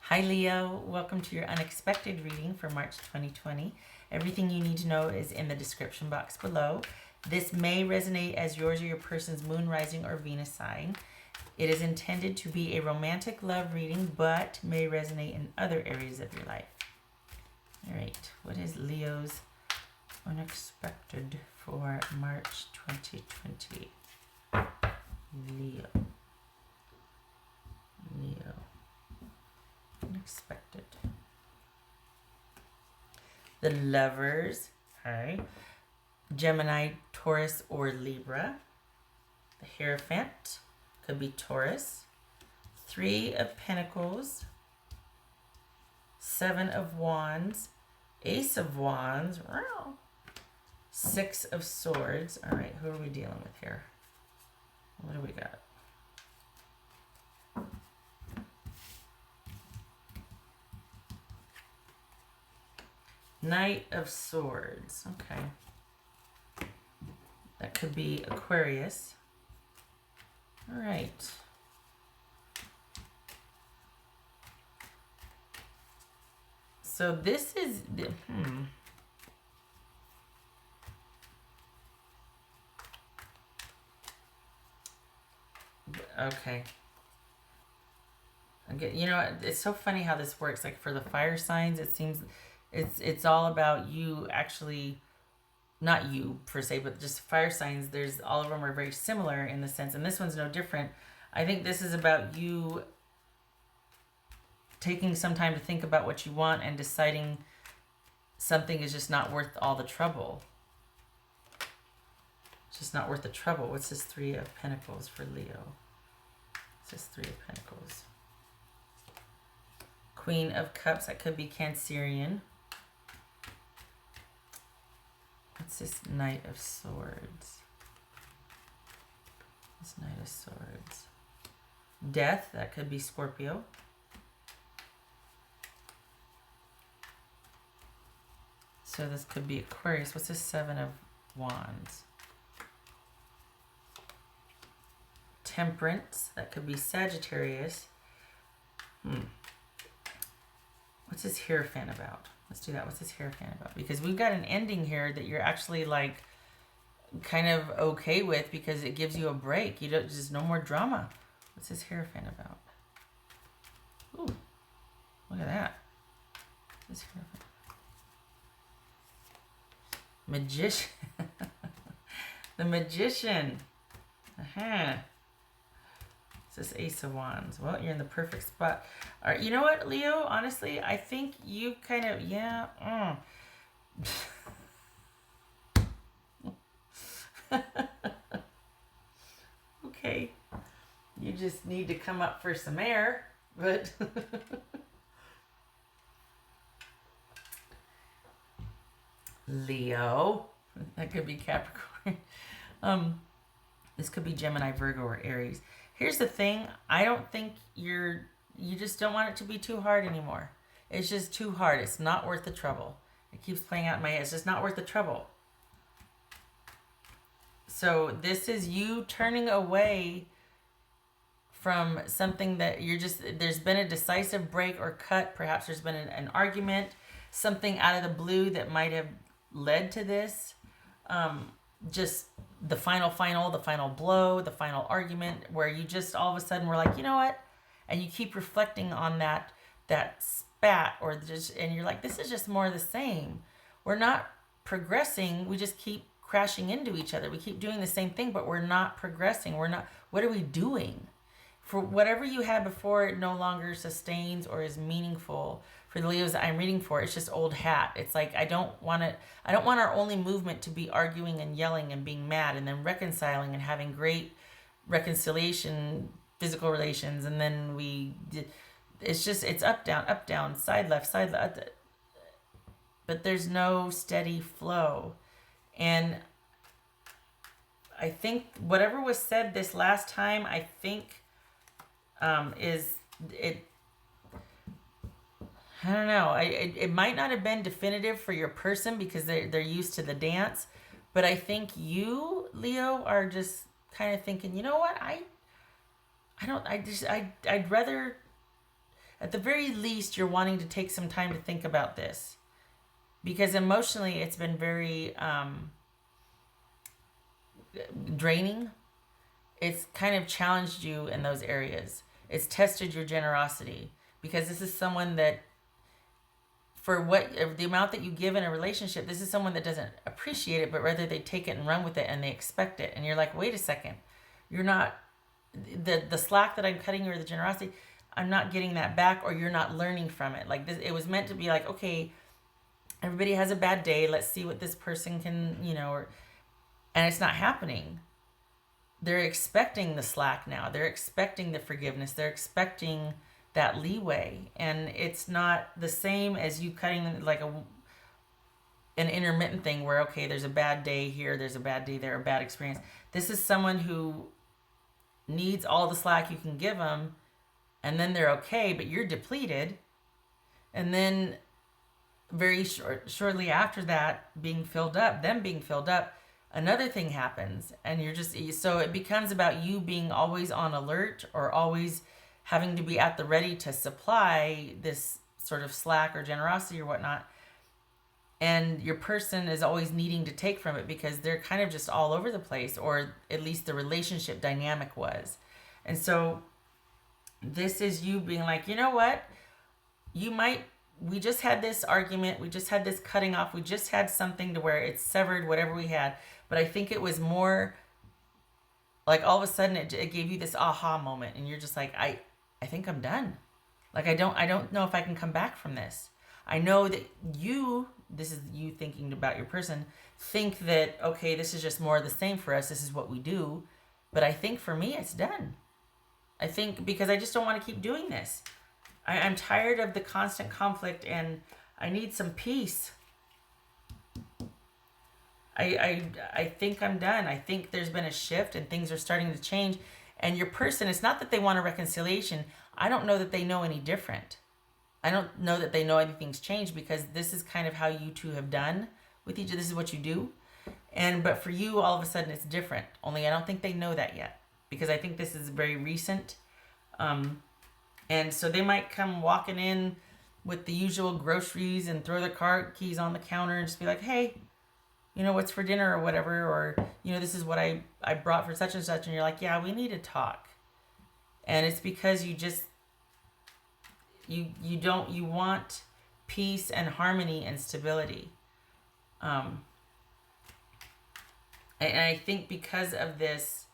Hi Leo, welcome to your unexpected reading for March 2020. Everything you need to know is in the description box below. This may resonate as yours or your person's moon, rising, or Venus sign. It is intended to be a romantic love reading, but may resonate in other areas of your life. All right, what is Leo's unexpected for March 2020? Leo. Unexpected. The Lovers. Okay. Gemini, Taurus, or Libra. The Hierophant. Could be Taurus. 3 of Pentacles. 7 of Wands. Ace of Wands. 6 of Swords. All right, who are we dealing with here? What do we got? Knight of Swords. Okay. That could be Aquarius. All right. So this is Okay. You know, it's so funny how this works. Like for the fire signs, it seems it's all about you actually, not you per se, but just fire signs. There's all of them are very similar in the sense, and this one's no different. I think this is about you taking some time to think about what you want and deciding something is just not worth all the trouble. It's just not worth the trouble. What's this 3 of Pentacles for Leo? What's this 3 of Pentacles? Queen of Cups. That could be Cancerian. What's this Knight of Swords? This Knight of Swords. Death. That could be Scorpio. So this could be Aquarius. What's this 7 of Wands? Temperance. That could be Sagittarius. What's this Hierophant about? Let's do that. What's this Hierophant about? Because we've got an ending here that you're actually like kind of okay with because it gives you a break. You don't, just no more drama. What's this Hierophant about? Ooh, look at that. This Hierophant. Magician. The Magician. This Ace of Wands. Well, you're in the perfect spot. All right, you know what, Leo? Honestly, I think you kind of, Okay. You just need to come up for some air, but Leo. That could be Capricorn. This could be Gemini, Virgo, or Aries. Here's the thing. I don't think you just don't want it to be too hard anymore. It's just too hard. It's not worth the trouble. It keeps playing out in my head. It's just not worth the trouble. So this is you turning away from something that there's been a decisive break or cut. Perhaps there's been an argument, something out of the blue that might have led to this. Just the final blow, the final argument where you just all of a sudden were like, you know what? And you keep reflecting on that spat and you're like, this is just more of the same. We're not progressing. We just keep crashing into each other. We keep doing the same thing, but we're not progressing. What are we doing? For whatever you had before, it no longer sustains or is meaningful. For the Leos that I'm reading for, it's just old hat. It's like I don't want our only movement to be arguing and yelling and being mad and then reconciling and having great reconciliation, physical relations, and then it's up down, side left, but there's no steady flow. And I think whatever was said this last time, I think I don't know. It might not have been definitive for your person because they're used to the dance, but I think you, Leo, are just kind of thinking, you know what? I'd rather at the very least, you're wanting to take some time to think about this, because emotionally it's been very draining. It's kind of challenged you in those areas. It's tested your generosity, because this is someone that, for what the amount that you give in a relationship, this is someone that doesn't appreciate it, but rather they take it and run with it and they expect it. And you're like, wait a second, you're not, the slack that I'm cutting, or the generosity, I'm not getting that back, or you're not learning from it. Like this, it was meant to be like, okay, everybody has a bad day. Let's see what this person can, and it's not happening. They're expecting the slack now. They're expecting the forgiveness. They're expecting that leeway, and it's not the same as you cutting like an intermittent thing where, okay, there's a bad day here, there's a bad day there, a bad experience. This is someone who needs all the slack you can give them, and then they're okay, but you're depleted, and then shortly after that, being filled up, another thing happens, and so it becomes about you being always on alert, or always having to be at the ready to supply this sort of slack or generosity or whatnot. And your person is always needing to take from it, because they're kind of just all over the place, or at least the relationship dynamic was. And so this is you being like, you know what? We just had this argument, we just had this cutting off, we just had something to where it's severed whatever we had. But I think it was more like all of a sudden it gave you this aha moment, and you're just like, I think I'm done. Like, I don't know if I can come back from this. I know that this is you thinking about your person, think that, okay, this is just more of the same for us. This is what we do. But I think for me, it's done. I think because I just don't want to keep doing this. I'm tired of the constant conflict, and I need some peace. I think I'm done. I think there's been a shift, and things are starting to change. And your person, it's not that they want a reconciliation. I don't know that they know any different. I don't know that they know anything's changed, because this is kind of how you two have done with each other. This is what you do. But for you, all of a sudden, it's different. Only I don't think they know that yet, because I think this is very recent. And so they might come walking in with the usual groceries and throw their car keys on the counter and just be like, hey, what's for dinner or whatever, or, this is what I brought for such and such. And you're like, yeah, we need to talk. And it's because you want peace and harmony and stability. And I think because of this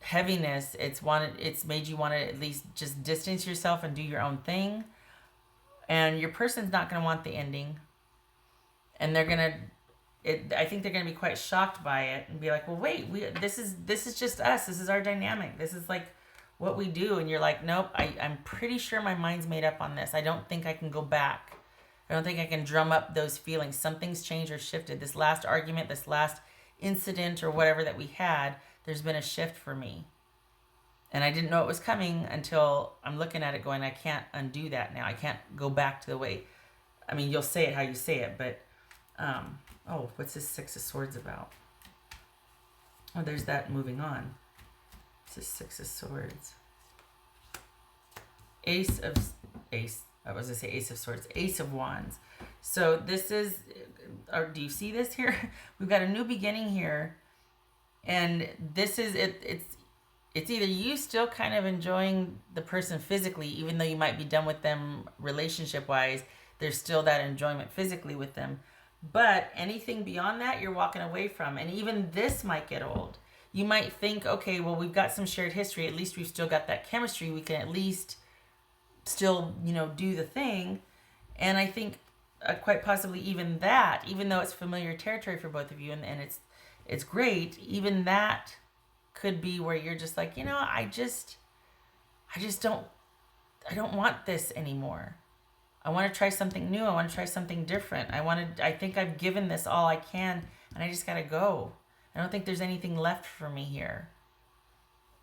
heaviness, it's made you want to at least just distance yourself and do your own thing. And your person's not going to want the ending. And I think they're going to be quite shocked by it and be like, well, wait, this is just us. This is our dynamic. This is like what we do. And you're like, nope, I'm pretty sure my mind's made up on this. I don't think I can go back. I don't think I can drum up those feelings. Something's changed or shifted. This last argument, this last incident or whatever that we had, there's been a shift for me. And I didn't know it was coming until I'm looking at it going, I can't undo that now. I can't go back to the way. I mean, you'll say it how you say it, but what's this Six of Swords about? Oh, there's that moving on. It's a Six of Swords. Ace of Swords. Ace of Wands. So this is, or do you see this here? We've got a new beginning here. And this is, it's either you still kind of enjoying the person physically, even though you might be done with them relationship-wise, there's still that enjoyment physically with them. But anything beyond that, you're walking away from. And even this might get old. You might think, okay, well, we've got some shared history. At least we've still got that chemistry. We can at least still, do the thing. And I think quite possibly even that, even though it's familiar territory for both of you, and it's great, even that could be where you're just like, I don't want this anymore. I want to try something new. I want to try something different. I think I've given this all I can, and I just got to go. I don't think there's anything left for me here.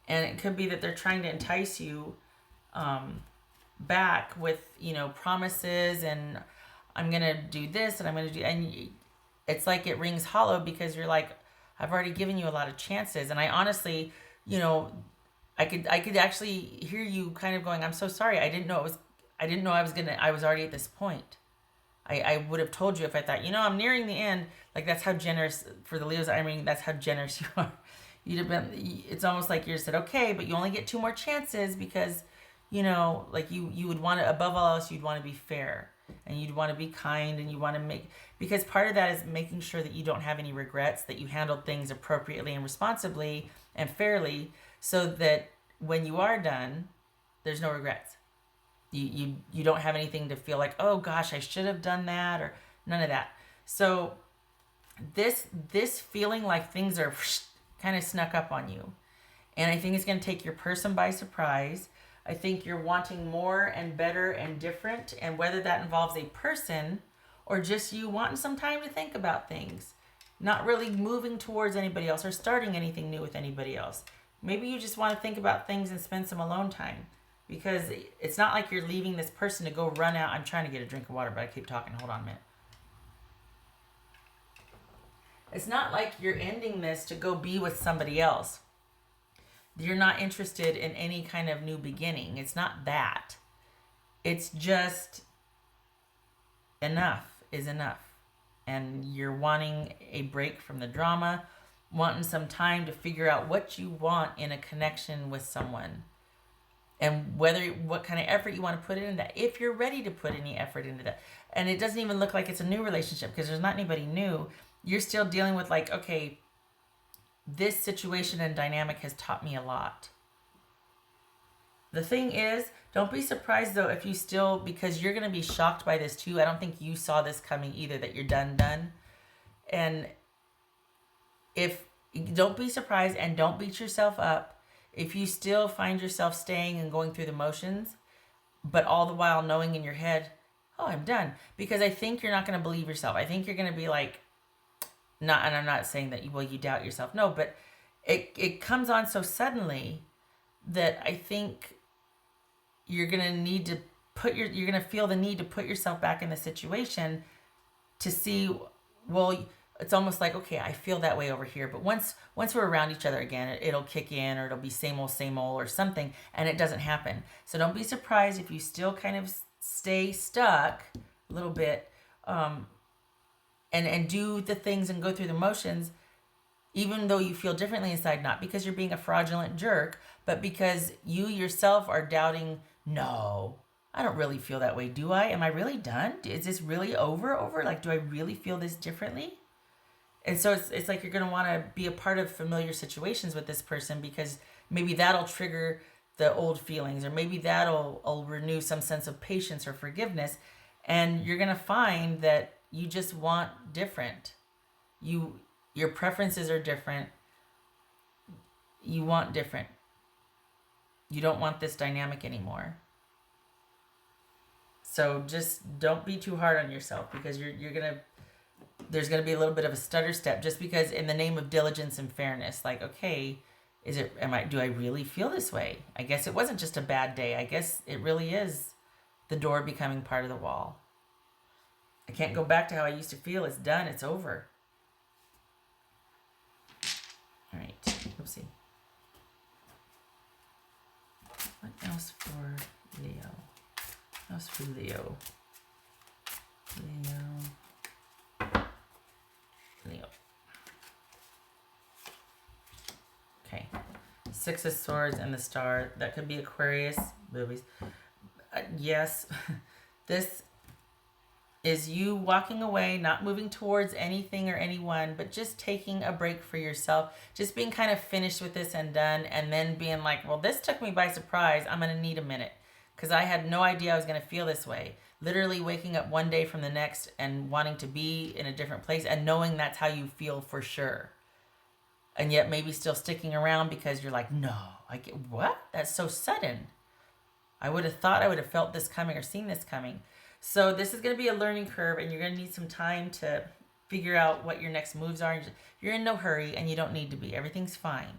And it could be that they're trying to entice you back with, promises, and I'm going to do this, and I'm going to do, and it's like it rings hollow, because you're like, I've already given you a lot of chances. And I honestly, I could actually hear you kind of going, I'm so sorry. I didn't know I was already at this point. I would have told you if I thought, I'm nearing the end. Like, that's how generous, for the Leos I'm reading, that's how generous you are. You'd have been, it's almost like you said, okay, but you only get two more chances because, like you would want to, above all else, you'd want to be fair and you'd want to be kind and you want to because part of that is making sure that you don't have any regrets, that you handled things appropriately and responsibly and fairly so that when you are done, there's no regrets. You don't have anything to feel like, oh gosh, I should have done that, or none of that. So this feeling like things are kind of snuck up on you, and I think it's going to take your person by surprise. I think you're wanting more and better and different, and whether that involves a person or just you wanting some time to think about things, not really moving towards anybody else or starting anything new with anybody else. Maybe you just want to think about things and spend some alone time. Because it's not like you're leaving this person to go run out. I'm trying to get a drink of water, but I keep talking. Hold on a minute. It's not like you're ending this to go be with somebody else. You're not interested in any kind of new beginning. It's not that. It's just enough is enough. And you're wanting a break from the drama, wanting some time to figure out what you want in a connection with someone. And what kind of effort you want to put into that, if you're ready to put any effort into that. And it doesn't even look like it's a new relationship because there's not anybody new. You're still dealing with like, okay, this situation and dynamic has taught me a lot. The thing is, don't be surprised though if you still, because you're going to be shocked by this too. I don't think you saw this coming either, that you're done. And don't be surprised and don't beat yourself up if you still find yourself staying and going through the motions, but all the while knowing in your head, oh, I'm done. Because I think you're not going to believe yourself. I think you're going to be like, not, and I'm not saying that you doubt yourself. No, but it comes on so suddenly that I think you're going to need to you're going to feel the need to put yourself back in the situation to see, well, it's almost like, okay, I feel that way over here. But once we're around each other again, it'll kick in, or it'll be same old, or something, and it doesn't happen. So don't be surprised if you still kind of stay stuck a little bit, and do the things and go through the motions, even though you feel differently inside, not because you're being a fraudulent jerk, but because you yourself are doubting, no, I don't really feel that way, do I? Am I really done? Is this really over? Like, do I really feel this differently? And so it's like you're going to want to be a part of familiar situations with this person because maybe that'll trigger the old feelings, or maybe that'll renew some sense of patience or forgiveness. And you're going to find that you just want different. Your preferences are different. You want different. You don't want this dynamic anymore. So just don't be too hard on yourself, because there's going to be a little bit of a stutter step, just because in the name of diligence and fairness, like, okay, do I really feel this way? I guess it wasn't just a bad day. I guess it really is the door becoming part of the wall. I can't go back to how I used to feel. It's done. It's over. All right. Oopsie. What else for Leo? What else for Leo? Leo. Okay. Six of Swords and the Star. That could be Aquarius. Boobies. Yes. This is you walking away, not moving towards anything or anyone, but just taking a break for yourself. Just being kind of finished with this and done, and then being like, well, this took me by surprise. I'm going to need a minute, because I had no idea I was going to feel this way. Literally waking up one day from the next and wanting to be in a different place and knowing that's how you feel for sure. And yet maybe still sticking around because you're like, no, what? That's so sudden. I would have thought I would have felt this coming or seen this coming. So this is going to be a learning curve, and you're going to need some time to figure out what your next moves are. You're in no hurry, and you don't need to be. Everything's fine.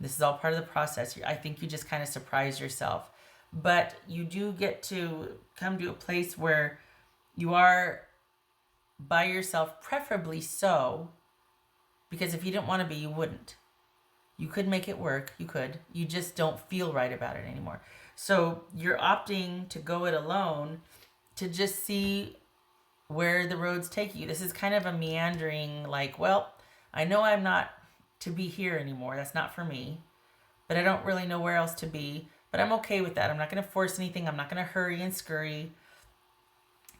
This is all part of the process. I think you just kind of surprise yourself. But you do get to come to a place where you are by yourself, preferably so, because if you didn't want to be, you wouldn't. You could make it work. You could. You just don't feel right about it anymore. So you're opting to go it alone to just see where the roads take you. This is kind of a meandering, like, well, I know I'm not to be here anymore. That's not for me. But I don't really know where else to be. But I'm okay with that. I'm not going to force anything. I'm not going to hurry and scurry.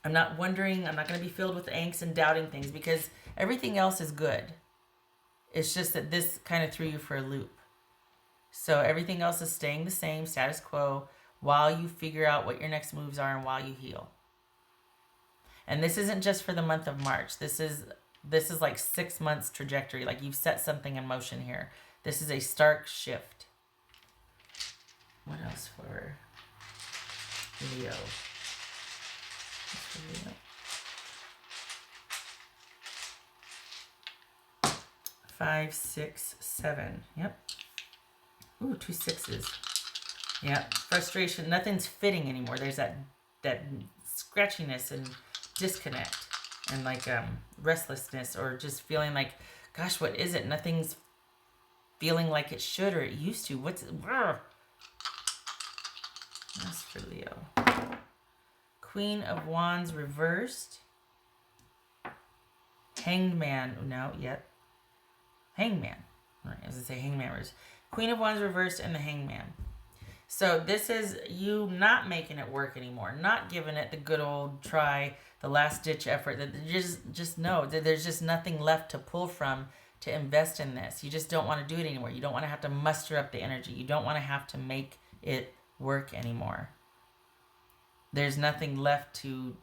I'm not wondering. I'm not going to be filled with angst and doubting things because everything else is good. It's just that this kind of threw you for a loop. So everything else is staying the same, status quo, while you figure out what your next moves are and while you heal. And this isn't just for the month of March. This is like 6 months trajectory. Like you've set something in motion here. This is a stark shift. What else for Leo? 5, 6, 7. Yep. Ooh, 2 6s. Yep. Frustration. Nothing's fitting anymore. There's that scratchiness and disconnect and like restlessness or just feeling like, gosh, what is it? Nothing's feeling like it should or it used to. What's it? That's for Leo. Queen of Wands reversed. Hanged Man. No, yep. Hangman. Right, as I say, Hangman reversed. Queen of Wands reversed and the Hangman. So this is you not making it work anymore. Not giving it the good old try, the last ditch effort. That just know that there's just nothing left to pull from to invest in this. You just don't want to do it anymore. You don't want to have to muster up the energy. You don't want to have to make it work anymore. There's nothing left to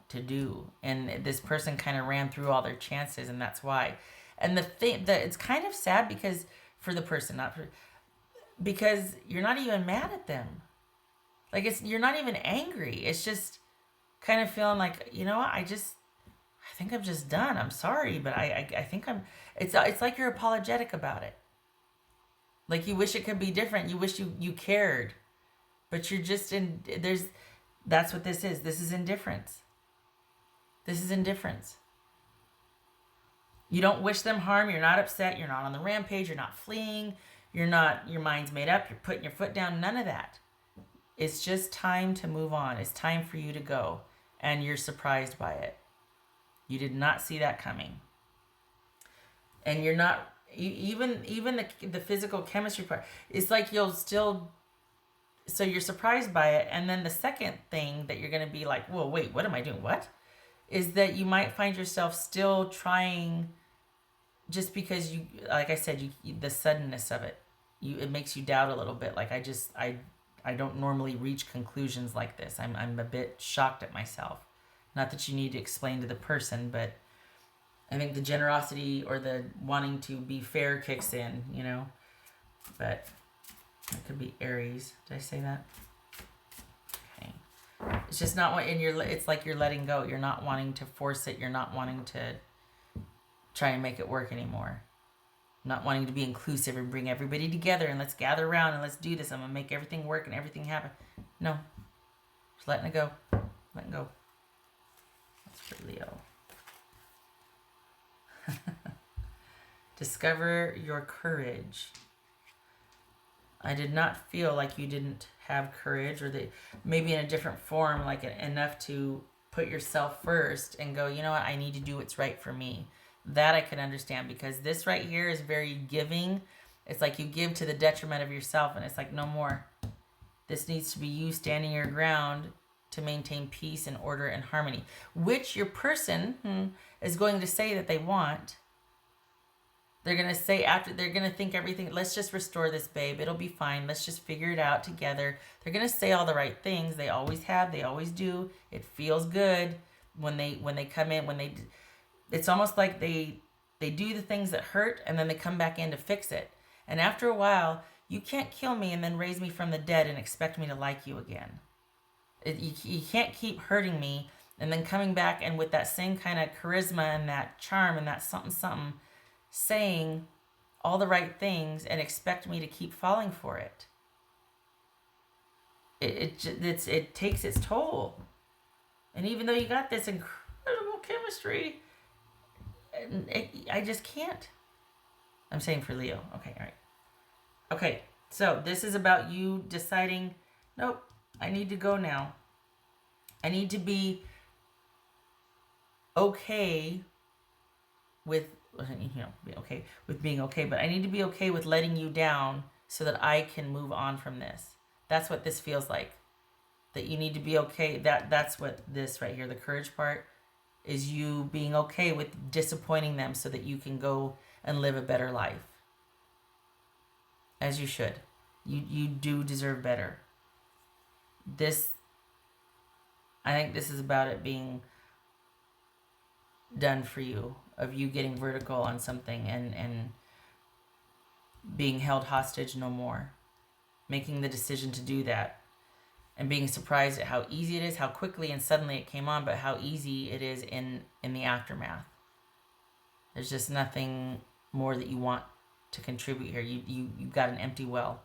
do. And this person kind of ran through all their chances, and that's why. And the thing that it's kind of sad because for the person, not for, because you're not even mad at them. Like you're not even angry. It's just kind of feeling like, you know what, I think I'm just done. I'm sorry, but I think it's like you're apologetic about it. Like you wish it could be different. You wish you cared, but you're just that's what this is. This is indifference. This is indifference. You don't wish them harm. You're not upset. You're not on the rampage. You're not fleeing. Your mind's made up. You're putting your foot down. None of that. It's just time to move on. It's time for you to go. And you're surprised by it. You did not see that coming. And you're not, even the physical chemistry part, it's like you'll still, so you're surprised by it. And then the second thing that you're going to be like, whoa, wait, what am I doing? What? Is that you might find yourself still trying, just because you, like I said, the suddenness of it, it makes you doubt a little bit. Like I don't normally reach conclusions like this. I'm a bit shocked at myself. Not that you need to explain to the person, but I think the generosity or the wanting to be fair kicks in, you know. But it could be Aries. Did I say that? Okay. It's just not what it's like you're letting go. You're not wanting to force it. You're not wanting to try and make it work anymore. Not wanting to be inclusive and bring everybody together and let's gather around and let's do this. I'm going to make everything work and everything happen. No. Just letting it go. Letting go. That's for Leo. Discover your courage. I did not feel like you didn't have courage, or maybe in a different form, like enough to put yourself first and go, you know what, I need to do what's right for me. That I can understand, because this right here is very giving. It's like you give to the detriment of yourself, and it's like, no more. This needs to be you standing your ground to maintain peace and order and harmony, which your person is going to say that they want. They're going to say they're going to think everything, let's just restore this, babe. It'll be fine. Let's just figure it out together. They're going to say all the right things. They always have. They always do. It feels good when they come in, it's almost like they do the things that hurt and then they come back in to fix it. And after a while, you can't kill me and then raise me from the dead and expect me to like you again. You can't keep hurting me and then coming back and with that same kind of charisma and that charm and that something, saying all the right things and expect me to keep falling for it. It takes its toll. And even though you got this incredible chemistry, I just can't. I'm saying for Leo. Okay, all right. Okay, so this is about you deciding, nope, I need to go now. I need to be okay with, be okay with being okay, but I need to be okay with letting you down so that I can move on from this. That's what this feels like. That you need to be okay. That's what this right here, the courage part, is you being okay with disappointing them so that you can go and live a better life. As you should. You do deserve better. This, I think this is about it being done for you, of you getting vertical on something and being held hostage no more. Making the decision to do that. And being surprised at how easy it is, how quickly and suddenly it came on, but how easy it is in the aftermath. There's just nothing more that you want to contribute here. You've got an empty well.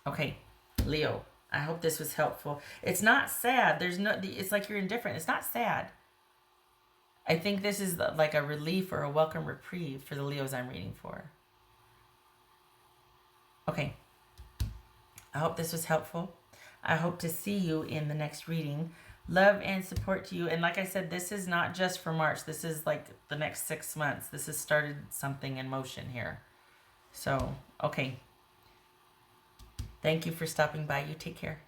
Okay, Leo, I hope this was helpful. It's not sad. It's like you're indifferent. It's not sad. I think this is like a relief or a welcome reprieve for the Leos I'm reading for. Okay. I hope this was helpful. I hope to see you in the next reading. Love and support to you. And like I said, this is not just for March. This is like the next 6 months. This has started something in motion here. So, okay. Thank you for stopping by. You take care.